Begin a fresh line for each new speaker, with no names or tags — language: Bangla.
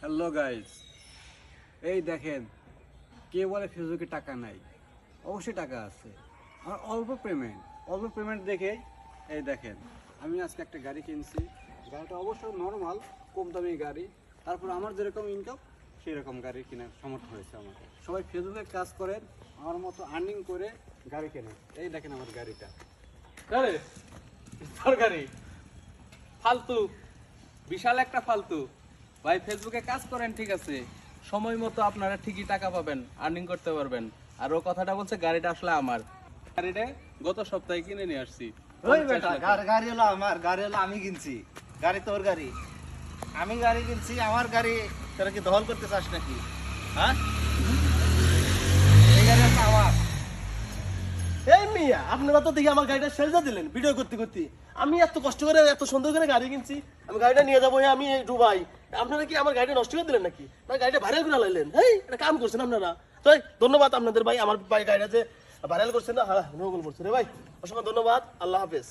হ্যালো গাইস, এই দেখেন, কে বলে ফেসবুকে টাকা নাই? অবশ্যই টাকা আছে। আমার অল্প পেমেন্ট দেখে এই দেখেন, আমি আজকে একটা গাড়ি কিনছি। গাড়িটা অবশ্য নর্মাল, কম দামি গাড়ি। তারপর আমার যেরকম ইনকাম সেই রকম গাড়ি কেনার সামর্থ্য হয়েছে আমাকে। সবাই ফেসবুকে কাজ করেন, আমার মতো আর্নিং করে গাড়ি কেনেন। এই দেখেন আমার গাড়িটা।
তোর গাড়ি ফালতু, বিশাল একটা ফালতু। ভাই ফেসবুকে কাজ করেন ঠিক আছে, সময় মতো আপনারা ঠিকই টাকা পাবেন, আর্নিং করতে পারবেন। আর ও কথাটা বলছে গাড়িটা আসলে আমার। গাড়িটা গত সপ্তাহে কিনে নিয়ে আসছি।
ওই বেটা, গাড়ি হলো আমার, গাড়ি হলো আমি কিনছি। গাড়ি তোর গাড়ি, আমি গাড়ি কিনছি, আমার গাড়ি। তোরা কি দখল করতে চাস নাকি? হ্যাঁ, এই গাড়ি হচ্ছে আমার।
এই মিয়া, আপনারা তো দেখি আমার গাড়িটা সেলজা দিলেন ভিডিও করতে করতে। আমি এত কষ্ট করে এত সুন্দর করে গাড়ি কিনছি, আমি গাড়িটা নিয়ে যাবো আমি দুবাই। আপনারা কি আমার গাড়িটা নষ্ট করে দিলেন নাকি? না, গাড়িটা ভাইরাল করে লাইলেন। এই এটা কাম করছেন আপনারা। তো ধন্যবাদ আপনাদের ভাই, আমার ভাই গাড়িটা যে ভাইরাল করছেন না, হ্যাঁ নকল করছে রে ভাই। অসংখ্য ধন্যবাদ। আল্লাহ হাফেজ।